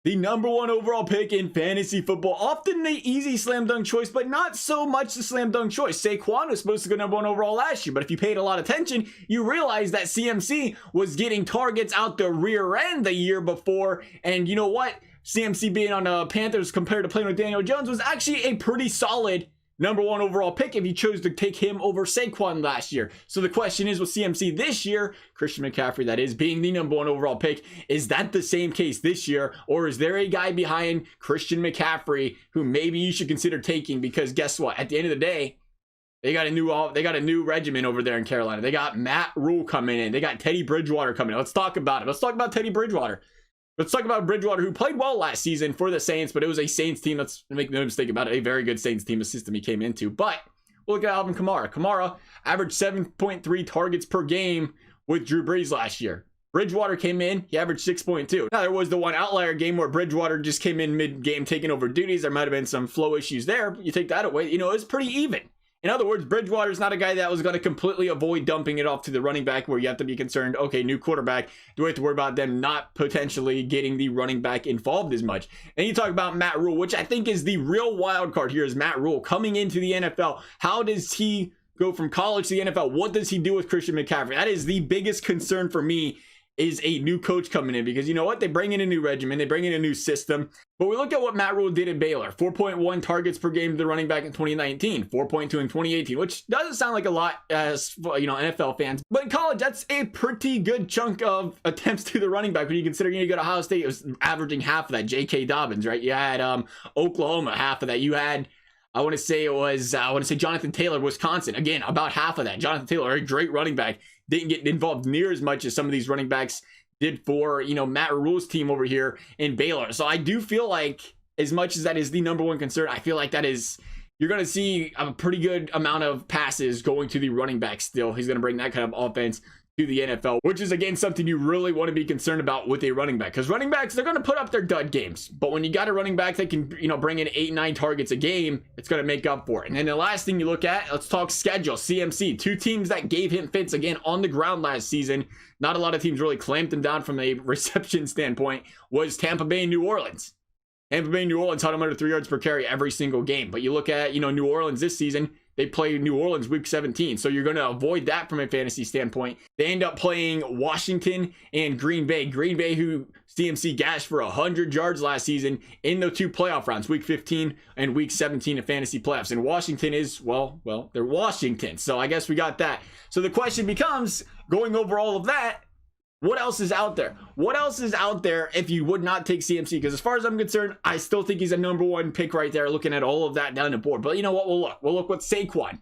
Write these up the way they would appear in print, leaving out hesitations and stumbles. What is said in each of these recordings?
The number one overall pick in fantasy football. Often the easy slam dunk choice, but not so much the slam dunk choice. Saquon was supposed to go number one overall last year, but if you paid a lot of attention, you realize that CMC was getting targets out the rear end the year before. And you know what? CMC being on the Panthers compared to playing with Daniel Jones was actually a pretty solid number one overall pick if you chose to take him over Saquon last year. So the question is with CMC this year, Christian McCaffrey, that is, being the number one overall pick, is that the same case this year? Or is there a guy behind Christian McCaffrey who maybe you should consider taking? Because guess what? At the end of the day, they got a new regimen over there in Carolina. They got Matt Rule coming in. They got Teddy Bridgewater coming in. Let's talk about it. Let's talk about Teddy Bridgewater. Let's talk about Bridgewater, who played well last season for the Saints, but it was a Saints team. Let's make no mistake about it. A very good Saints team, the system he came into. But we'll look at Alvin Kamara. Kamara averaged 7.3 targets per game with Drew Brees last year. Bridgewater came in, he averaged 6.2. Now, there was the one outlier game where Bridgewater just came in mid-game taking over duties. There might have been some flow issues there. You take that away, it was pretty even. In other words, Bridgewater is not a guy that was going to completely avoid dumping it off to the running back where you have to be concerned, okay, new quarterback, do we have to worry about them not potentially getting the running back involved as much? And you talk about Matt Rule, which I think is the real wild card here, is Matt Rule coming into the NFL. How does he go from college to the NFL? What does he do with Christian McCaffrey? That is the biggest concern for me, is a new coach coming in, because you know what? They bring in a new regimen, they bring in a new system. But we look at what Matt Rule did at Baylor. 4.1 targets per game to the running back in 2019, 4.2 in 2018, which doesn't sound like a lot as NFL fans. But in college, that's a pretty good chunk of attempts to the running back when you consider you go to Ohio State. It was averaging half of that. J.K. Dobbins, right? You had Oklahoma, half of that. You had I want to say Jonathan Taylor, Wisconsin. Again, about half of that. Jonathan Taylor, a great running back, didn't get involved near as much as some of these running backs did for, Matt Rule's team over here in Baylor. So I do feel like, as much as that is the number one concern, I feel like you're going to see a pretty good amount of passes going to the running back still. He's going to bring that kind of offense to the NFL, which is, again, something you really want to be concerned about with a running back, because running backs, they're going to put up their dud games, but when you got a running back that can bring in 8-9 targets a game, it's going to make up for it. And then the last thing you look at, let's talk schedule. CMC, two teams that gave him fits again on the ground last season, not a lot of teams really clamped him down from a reception standpoint, was Tampa Bay and New Orleans. Tampa Bay and New Orleans had him under 3 yards per carry every single game. But you look at, New Orleans this season, they play New Orleans week 17. So you're going to avoid that from a fantasy standpoint. They end up playing Washington and Green Bay. Green Bay, who CMC gashed for 100 yards last season in the 2 playoff rounds, week 15 and week 17 of fantasy playoffs. And Washington is, well, they're Washington. So I guess we got that. So the question becomes, going over all of that, what else is out there? What else is out there if you would not take CMC? Because as far as I'm concerned, I still think he's a number one pick right there, looking at all of that down the board. But you know what? We'll look with Saquon.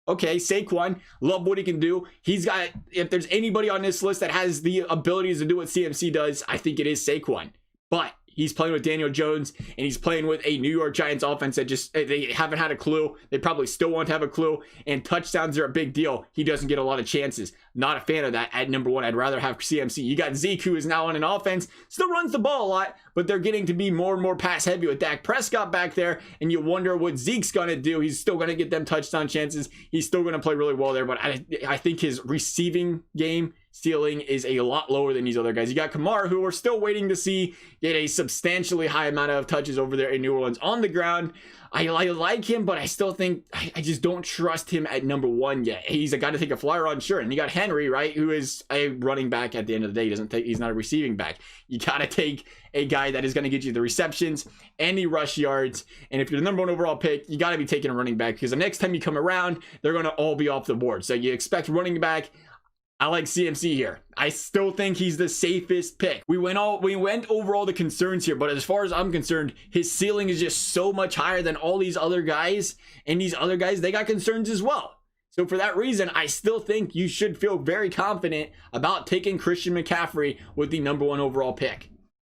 Okay, Saquon, love what he can do. He's got, if there's anybody on this list that has the abilities to do what CMC does, I think it is Saquon. But he's playing with Daniel Jones, and he's playing with a New York Giants offense that they haven't had a clue. They probably still won't have a clue, and touchdowns are a big deal. He doesn't get a lot of chances. Not a fan of that at number one. I'd rather have CMC. You got Zeke, who is now on an offense, still runs the ball a lot, but they're getting to be more and more pass heavy with Dak Prescott back there, and you wonder what Zeke's going to do. He's still going to get them touchdown chances. He's still going to play really well there, but I think his receiving game ceiling is a lot lower than these other guys. You got Kamara, who we're still waiting to see get a substantially high amount of touches over there in New Orleans on the ground. I like him, but I still think I just don't trust him at number one yet. He's a guy to take a flyer on, sure. And you got Henry, right, who is a running back at the end of the day. He's not a receiving back. You got to take a guy that is going to get you the receptions and the rush yards. And if you're the number one overall pick, you got to be taking a running back, because the next time you come around, they're going to all be off the board. So you expect running back. I like CMC here. I still think he's the safest pick. We went over all the concerns here, but as far as I'm concerned, his ceiling is just so much higher than all these other guys, and these other guys, they got concerns as well. So for that reason, I still think you should feel very confident about taking Christian McCaffrey with the number one overall pick.